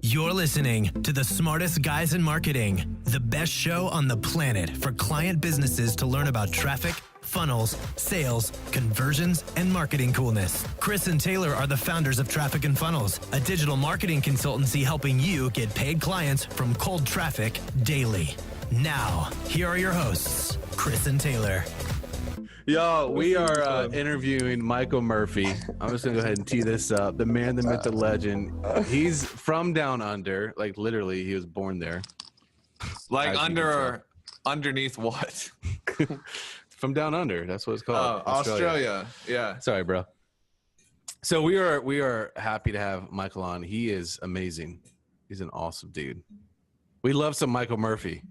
You're listening to the smartest guys in marketing, the best show on the planet for client businesses to learn about traffic, funnels, sales, conversions, and marketing coolness. Chris and Taylor are the founders of Traffic and Funnels, a digital marketing consultancy helping you get paid clients from cold traffic daily. Now, here are your hosts, Chris and Taylor. Yo, we are interviewing Michael Murphy. I'm just going to go ahead and tee this up. The man, the myth, the legend. He's from down under. Like, literally, he was born there. Like underneath what? From down under. That's what it's called. Oh, Australia. Yeah. Sorry, bro. So we are happy to have Michael on. He is amazing. He's an awesome dude. We love some Michael Murphy.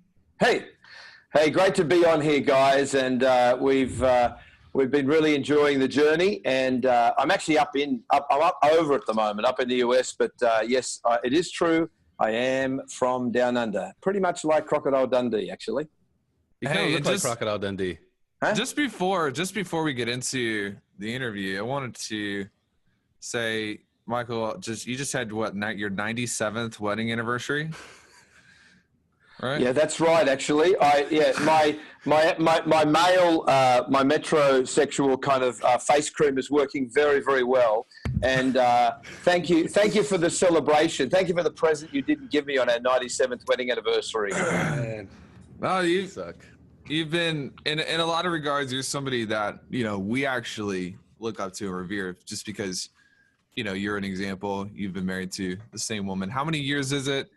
Hey, great to be on here, guys. And we've been really enjoying the journey. And I'm actually I'm up over at the moment, up in the US. But yes, it is true. I am from down under, pretty much like Crocodile Dundee, actually. You kind of look like Crocodile Dundee. Huh? Just before we get into the interview, I wanted to say, Michael, you just had your 97th wedding anniversary? Right. Yeah, that's right. Actually, my male, my metrosexual kind of face cream is working very, very well. And thank you for the celebration. Thank you for the present you didn't give me on our 97th wedding anniversary. Man. Well, you've been in a lot of regards. You're somebody that we actually look up to and revere, just because you're an example. You've been married to the same woman. How many years is it?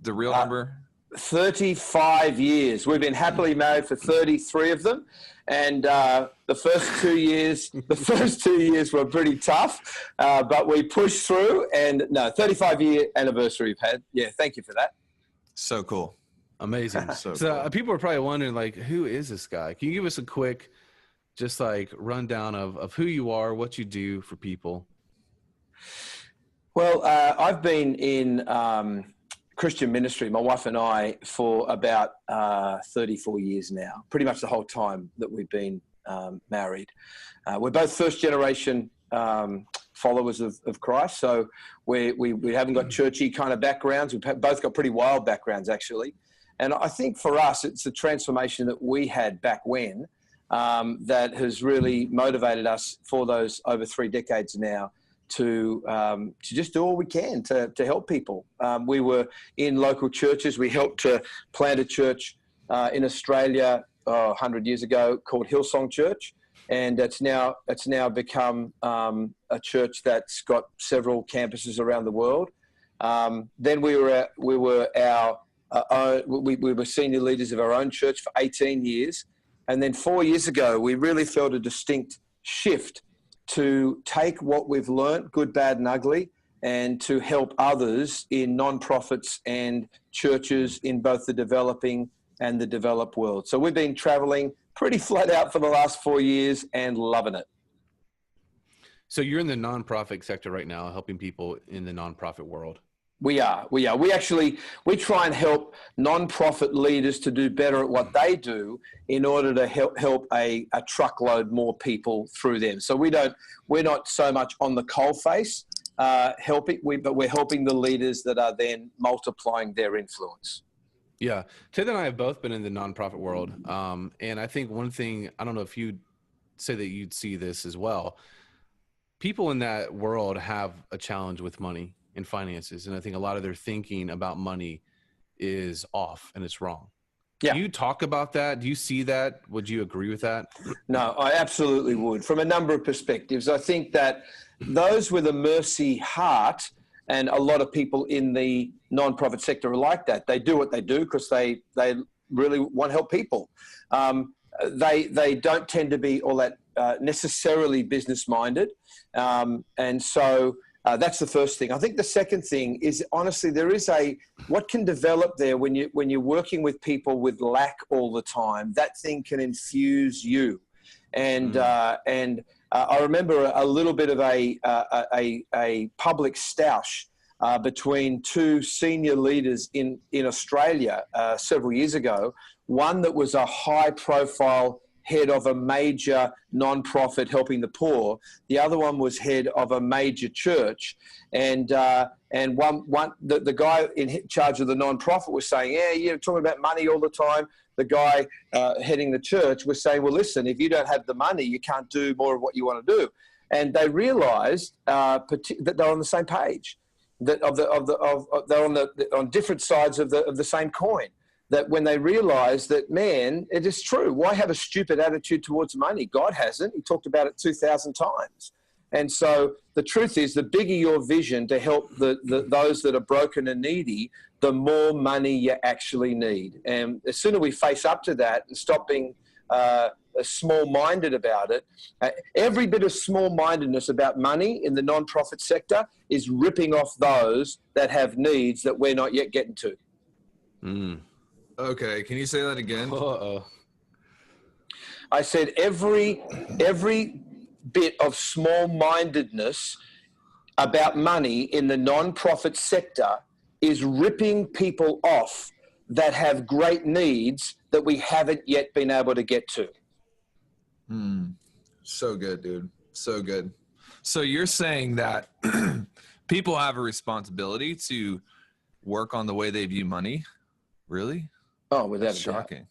The real number? 35 years. We've been happily married for 33 of them. And the first 2 years were pretty tough, but we pushed through. And 35-year anniversary we've had. Yeah, thank you for that. So cool. Amazing. So cool. People are probably wondering, like, who is this guy? Can you give us a quick, just like, rundown of who you are, what you do for people? Well, I've been in Christian ministry, my wife and I, for about 34 years now, pretty much the whole time that we've been married. We're both first generation followers of Christ, so we haven't got churchy kind of backgrounds. We've both got pretty wild backgrounds, actually. And I think for us, it's the transformation that we had back when that has really motivated us for those over 3 decades now to just do all we can to help people. We were in local churches. We helped to plant a church in Australia 100 years ago called Hillsong Church, and it's now become a church that's got several campuses around the world. Then we were senior leaders of our own church for 18 years, and then 4 years ago we really felt a distinct shift to take what we've learned, good, bad, and ugly, and to help others in nonprofits and churches in both the developing and the developed world. So we've been traveling pretty flat out for the last 4 years and loving it. So you're in the nonprofit sector right now, helping people in the nonprofit world. We are. We try and help nonprofit leaders to do better at what they do in order to help a truckload more people through them. So we're not so much on the coalface but we're helping the leaders that are then multiplying their influence. Yeah. Ted and I have both been in the nonprofit world. And I think one thing, I don't know if you'd say that you'd see this as well. People in that world have a challenge with money and finances. And I think a lot of their thinking about money is off and it's wrong. Yeah. Do you talk about that? Do you see that? Would you agree with that? No, I absolutely would. From a number of perspectives, I think that those with a mercy heart, and a lot of people in the nonprofit sector are like that. They do what they do because they really want to help people. They don't tend to be all that necessarily business minded. And so that's the first thing. I think the second thing is, honestly, there is what can develop there when you're working with people with lack all the time. That thing can infuse you, and I remember a little bit of a public stoush between two senior leaders in Australia several years ago. One that was a high-profile head of a major nonprofit helping the poor. The other one was head of a major church. And the guy in charge of the nonprofit was saying, yeah, you're talking about money all the time. The guy heading the church was saying, well, listen, if you don't have the money, you can't do more of what you want to do. And they realized that they're on the same page, that they're on different sides of the same coin. That when they realize that, man, it is true. Why have a stupid attitude towards money? God hasn't. He talked about it 2,000 times. And so the truth is, the bigger your vision to help those that are broken and needy, the more money you actually need. And the sooner we face up to that and stop being small-minded about it, every bit of small-mindedness about money in the nonprofit sector is ripping off those that have needs that we're not yet getting to. Mm. Okay, can you say that again? Uh-oh. I said every bit of small-mindedness about money in the nonprofit sector is ripping people off that have great needs that we haven't yet been able to get to. So good, dude. So good. So you're saying that people have a responsibility to work on the way they view money? Really? Oh, without That's a doubt. Shocking.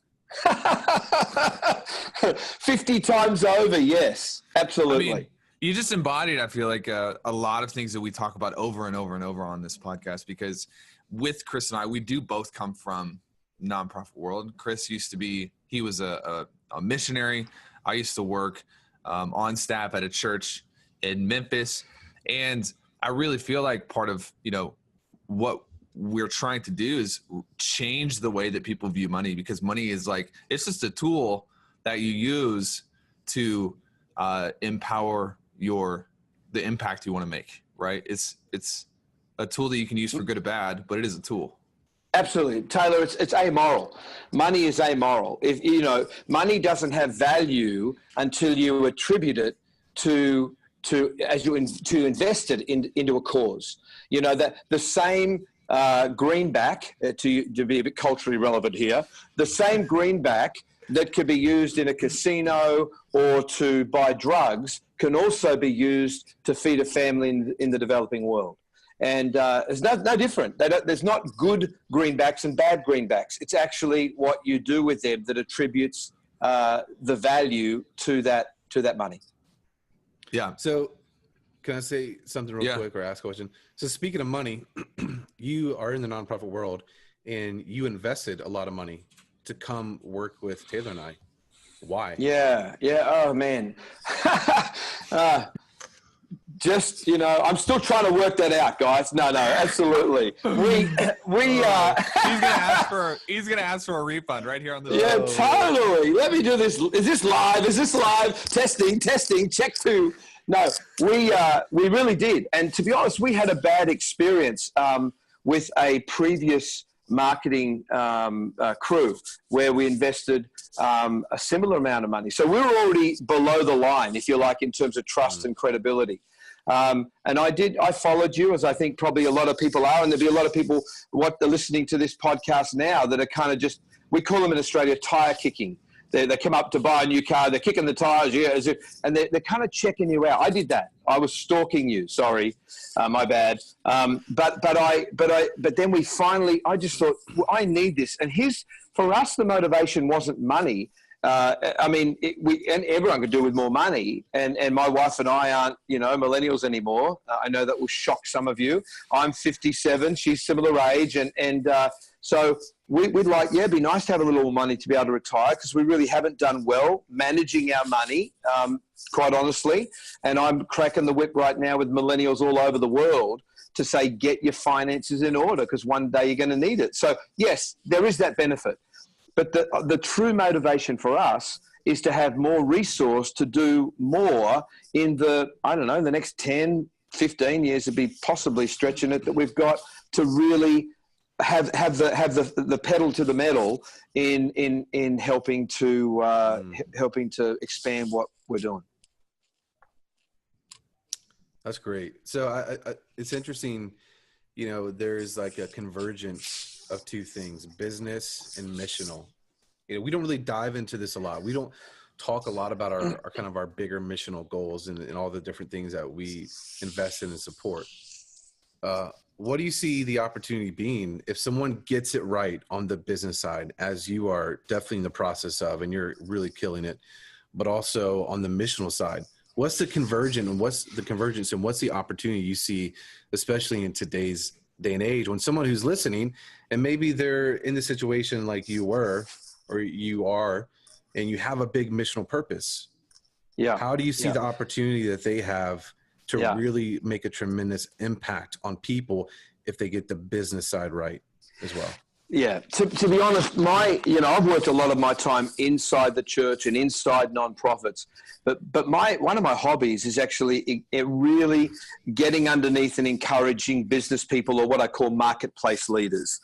50 times over, yes, absolutely. I mean, you just embodied, I feel like, a lot of things that we talk about over and over and over on this podcast, because with Chris and I, we do both come from nonprofit world. Chris he was a missionary. I used to work on staff at a church in Memphis. And I really feel like part of, what we're trying to do is change the way that people view money, because money is it's just a tool that you use to empower the impact you want to make, right? It's a tool that you can use for good or bad, but it is a tool. Absolutely. Taylor, it's amoral. Money is amoral. If money doesn't have value until you attribute it to invest it into a cause. That the same greenback, to be a bit culturally relevant here, the same greenback that could be used in a casino or to buy drugs can also be used to feed a family in the developing world. And it's no different. There's not good greenbacks and bad greenbacks. It's actually what you do with them that attributes the value to that money. Yeah. So can I say something real quick or ask a question? So speaking of money, you are in the nonprofit world and you invested a lot of money to come work with Taylor and I. Why? Yeah. Oh, man. I'm still trying to work that out, guys. No, absolutely. He's gonna ask for a refund right here on the show. Totally. Let me do this. Is this live? Testing, check 2. No, we really did. And to be honest, we had a bad experience with a previous marketing crew where we invested a similar amount of money. So we were already below the line, if you like, in terms of trust and credibility. And I followed you, as I think probably a lot of people are, and there'll be a lot of people listening to this podcast now that are kind of just, we call them in Australia, tire kicking. They come up to buy a new car, they're kicking the tires, and they're kind of checking you out. I did that. I was stalking you. Sorry, my bad. But then I just thought, well, I need this. And for us, the motivation wasn't money. And everyone could do with more money. And my wife and I aren't, millennials anymore. I know that will shock some of you. I'm 57. She's similar age. So we'd it'd be nice to have a little more money to be able to retire, because we really haven't done well managing our money, quite honestly. And I'm cracking the whip right now with millennials all over the world to say, get your finances in order, because one day you're going to need it. So yes, there is that benefit. But the true motivation for us is to have more resource to do more in the next 10, 15 years, to be possibly stretching it, that we've got to really have the pedal to the metal in helping to expand what we're doing. That's great. So it's interesting, there's like a convergence of two things, business and missional. We don't really dive into this a lot. talk a lot about our kind of our bigger missional goals and all the different things that we invest in and support. What do you see the opportunity being if someone gets it right on the business side, as you are definitely in the process of, and you're really killing it, but also on the missional side? What's the convergence and what's the opportunity you see, especially in today's day and age, when someone who's listening and maybe they're in the situation like you were or you are, and you have a big missional purpose? Yeah. How do you see the opportunity that they have to really make a tremendous impact on people if they get the business side right as well? Yeah, to be honest, I've worked a lot of my time inside the church and inside nonprofits, but one of my hobbies is actually really getting underneath and encouraging business people, or what I call marketplace leaders.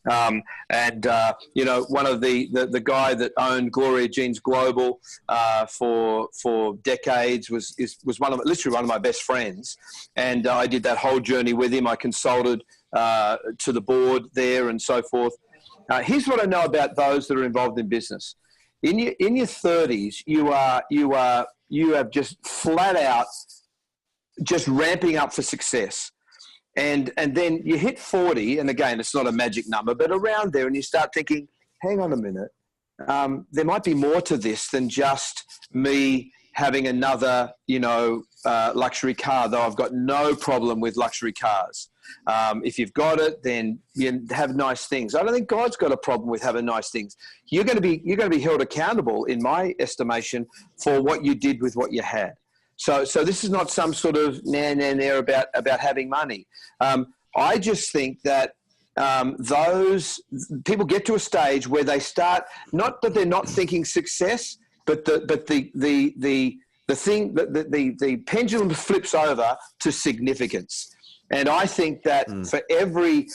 One of the guy that owned Gloria Jeans Global for decades was literally one of my best friends, and I did that whole journey with him. I consulted to the board there and so forth. Here's what I know about those that are involved in business. In your 30s, you have just flat out just ramping up for success. And then you hit 40, and again, it's not a magic number, but around there, and you start thinking, hang on a minute, there might be more to this than just me having another, luxury car, though I've got no problem with luxury cars. If you've got it, then you have nice things. I don't think God's got a problem with having nice things. You're going to be held accountable, in my estimation, for what you did with what you had. So this is not some sort of about having money. I just think that those people get to a stage where they start, not that they're not thinking success, but the pendulum flips over to significance. And I think that for every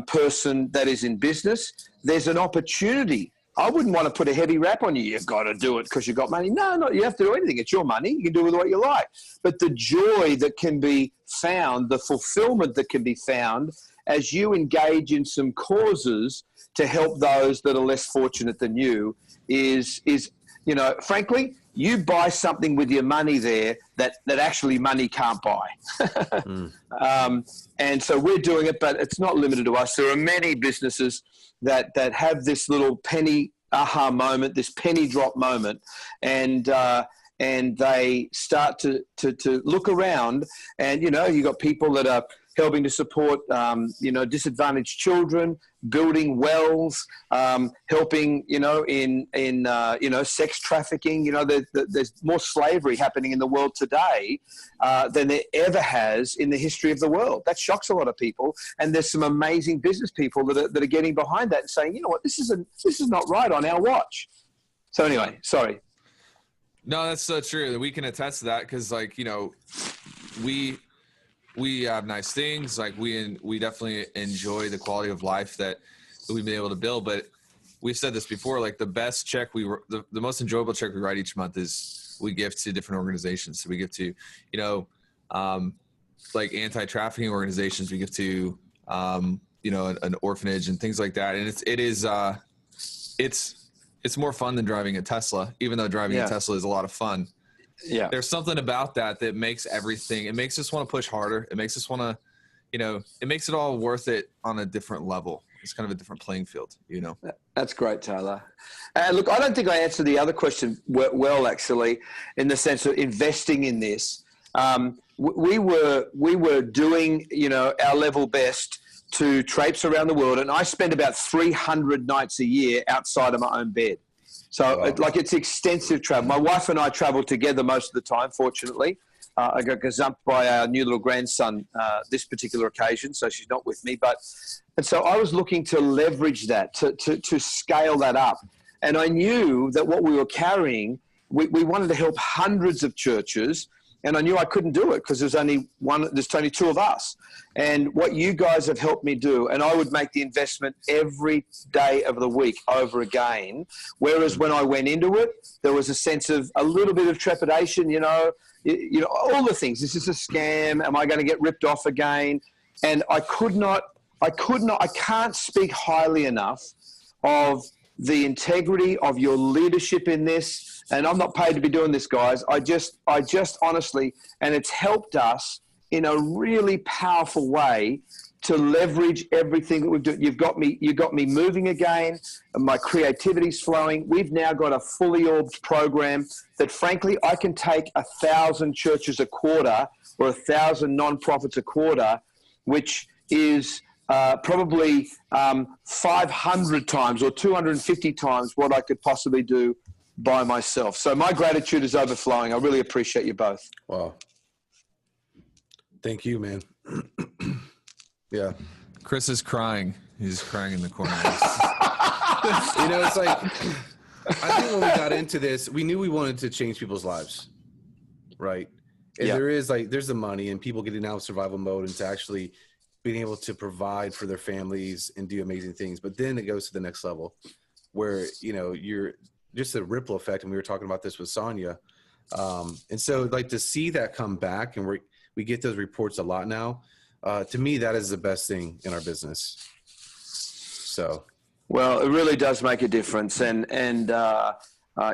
person that is in business, there's an opportunity. I wouldn't want to put a heavy rap on you. You've got to do it because you've got money. No, you have to do anything. It's your money. You can do with what you like. But the joy that can be found, the fulfillment that can be found as you engage in some causes to help those that are less fortunate than you is frankly, you buy something with your money there that actually money can't buy. And so we're doing it, but it's not limited to us. There are many businesses that have this little penny aha moment, this penny drop moment, and they start to look around, and you got people that are helping to support disadvantaged children, building wells, helping in sex trafficking. There's more slavery happening in the world today than there ever has in the history of the world. That shocks a lot of people, and there's some amazing business people that are getting behind that and saying, you know what, this is not right on our watch. So anyway, sorry. No, that's so true. We can attest to that because, we have nice things. We definitely enjoy the quality of life that we've been able to build. But we've said this before, the best check the most enjoyable check we write each month is we give to different organizations. So we give to, anti-trafficking organizations. We give to, an orphanage and things like that. And it's more fun than driving a Tesla, even though driving a Tesla is a lot of fun. Yeah. There's something about that makes everything, it makes us want to push harder. It makes us want to, it makes it all worth it on a different level. It's kind of a different playing field, That's great, Taylor. Look, I don't think I answered the other question well, actually, in the sense of investing in this. We were doing, our level best to traipse around the world. And I spend about 300 nights a year outside of my own bed. So it's extensive travel. My wife and I travel together most of the time, fortunately. I got gazumped by our new little grandson this particular occasion, so she's not with me. And so I was looking to leverage that, to scale that up. And I knew that what we were carrying, we wanted to help hundreds of churches, and I knew I couldn't do it because there's only two of us. And what you guys have helped me do, and I would make the investment every day of the week over again. Whereas when I went into it, there was a sense of a little bit of trepidation, all the things. Is this a scam? Am I going to get ripped off again? And I can't speak highly enough of the integrity of your leadership in this. And I'm not paid to be doing this, guys. I just honestly, and it's helped us in a really powerful way to leverage everything that we've done. You got me moving again. My creativity's flowing. We've now got a fully orbed program that, frankly, I can take 1,000 churches a quarter or 1,000 nonprofits a quarter, which is probably 500 times or 250 times what I could possibly do by myself. So my gratitude is overflowing. I really appreciate you both. Wow. Thank you, man. Yeah. Chris is crying. He's crying in the corner. You know, it's like, I think when we got into this, we knew we wanted to change people's lives, right? And there's the money and people getting out of survival mode and to actually being able to provide for their families and do amazing things. But then it goes to the next level where, you know, you're just a ripple effect. And we were talking about this with Sonia. And so like to see that come back, and we get those reports a lot now. To me, that is the best thing in our business. So, well, it really does make a difference, and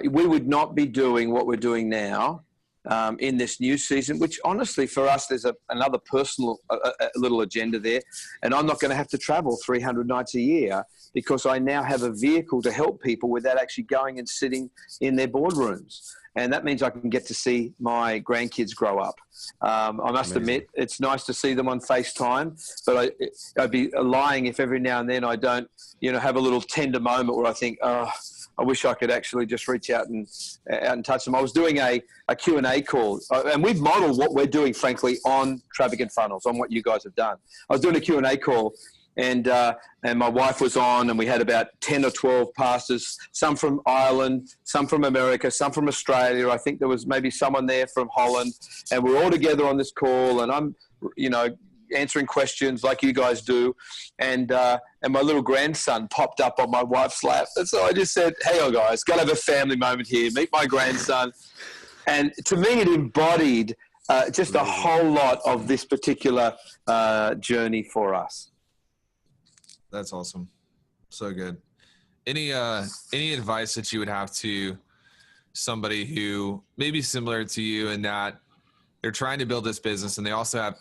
we would not be doing what we're doing now in this new season. Which, honestly, for us, there's another personal little agenda there, and I'm not going to have to travel 300 nights a year because I now have a vehicle to help people without actually going and sitting in their boardrooms. And that means I can get to see my grandkids grow up. I must admit, it's nice to see them on FaceTime, but I'd be lying if every now and then I don't, have a little tender moment where I think, oh, I wish I could actually just reach out and touch them. I was doing a Q&A call, and we've modeled what we're doing, frankly, on Traffic and Funnels, on what you guys have done. I was doing a Q&A call, and my wife was on, and we had about 10 or 12 pastors, some from Ireland, some from America, some from Australia. I think there was maybe someone there from Holland, and we're all together on this call, and I'm, answering questions like you guys do, and my little grandson popped up on my wife's lap, and so I just said, "Hey, guys, gotta have a family moment here. Meet my grandson," and to me, it embodied just a whole lot of this particular journey for us. That's awesome. So good. Any advice that you would have to somebody who may be similar to you in that they're trying to build this business and they also have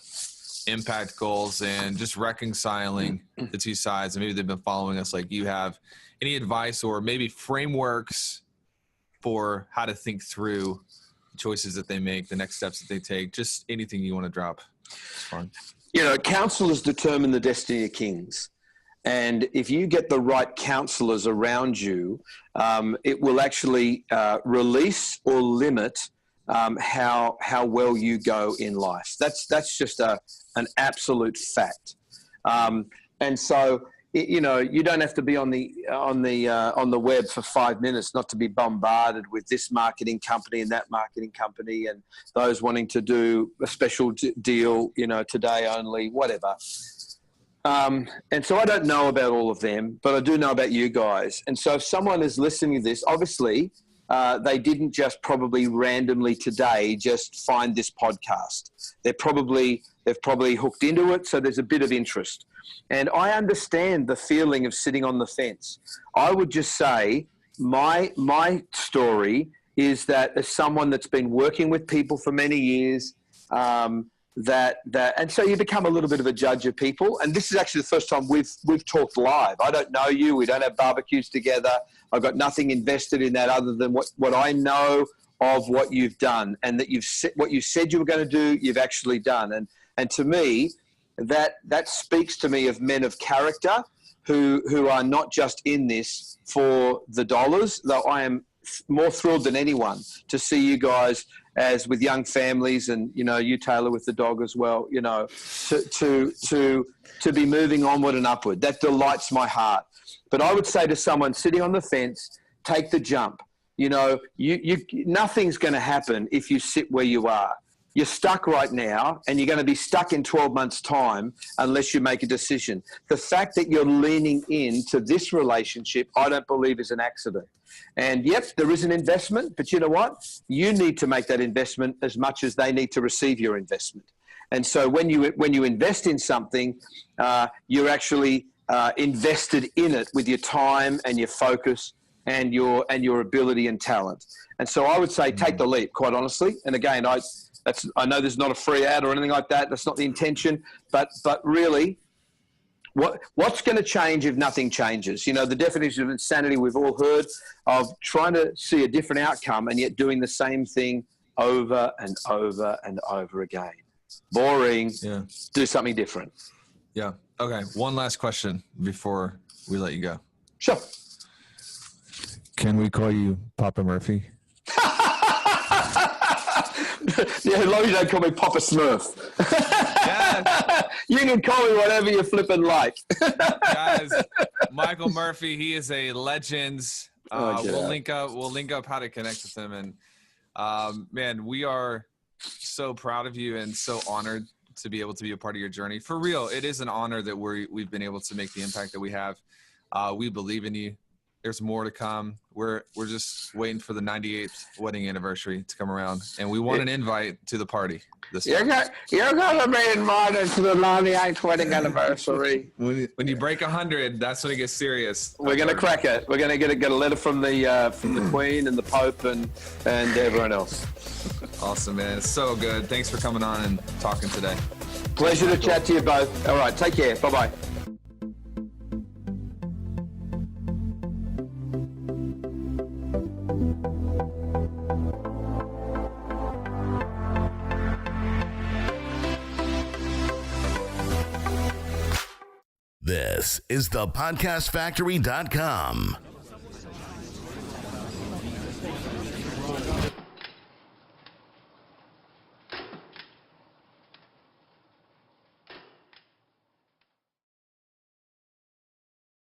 impact goals and just reconciling the two sides, and maybe they've been following us like you have? Any advice or maybe frameworks for how to think through the choices that they make, the next steps that they take? Just anything you want to drop. It's fun. Counselors determine the destiny of kings. And if you get the right counselors around you, it will actually release or limit how well you go in life. That's just an absolute fact. And so, you don't have to be on the web for 5 minutes not to be bombarded with this marketing company and that marketing company and those wanting to do a special deal, today only, whatever. And so I don't know about all of them, but I do know about you guys. And so if someone is listening to this, obviously they didn't just probably randomly today just find this podcast. They've probably hooked into it, so there's a bit of interest. And I understand the feeling of sitting on the fence. I would just say my story is that as someone that's been working with people for many years, and so you become a little bit of a judge of people. And this is actually the first time we've talked live. I don't know you. We don't have barbecues together. I've got nothing invested in that other than what I know of what you've done, and that what you said you were going to do, you've actually done. And to me, that speaks to me of men of character who are not just in this for the dollars, though I am more thrilled than anyone to see you guys as with young families, and you, Taylor, with the dog as well, to be moving onward and upward. That delights my heart. But I would say to someone sitting on the fence, take the jump. Nothing's going to happen if you sit where you are. You're stuck right now, and you're going to be stuck in 12 months' time unless you make a decision. The fact that you're leaning into this relationship, I don't believe is an accident. And yep, there is an investment, but you know what? You need to make that investment as much as they need to receive your investment. And so when you invest in something, you're actually invested in it with your time and your focus and your ability and talent. And so I would say take the leap, quite honestly. And again, I know there's not a free ad or anything like that. That's not the intention. But really, what's going to change if nothing changes? You know, the definition of insanity we've all heard of trying to see a different outcome and yet doing the same thing over and over and over again. Boring. Yeah. Do something different. Yeah. Okay. One last question before we let you go. Sure. Can we call you Papa Murphy? Yeah, as long as you don't call me Papa Smurf. Yes. You can call me whatever you flipping like. Guys, Michael Murphy, he is a legend. We'll link up how to connect with him. And man, we are so proud of you and so honored to be able to be a part of your journey. For real, it is an honor that we've been able to make the impact that we have. We believe in you. There's more to come. We're just waiting for the 98th wedding anniversary to come around, and we want an invite to the party. You're going to be invited to the 98th wedding anniversary. When you break 100, that's when it gets serious. We're going to crack it. We're going to get a letter from the Queen and the Pope and everyone else. Awesome, man. It's so good. Thanks for coming on and talking today. Pleasure to chat to you both. All right, take care. Bye-bye. This is thepodcastfactory.com.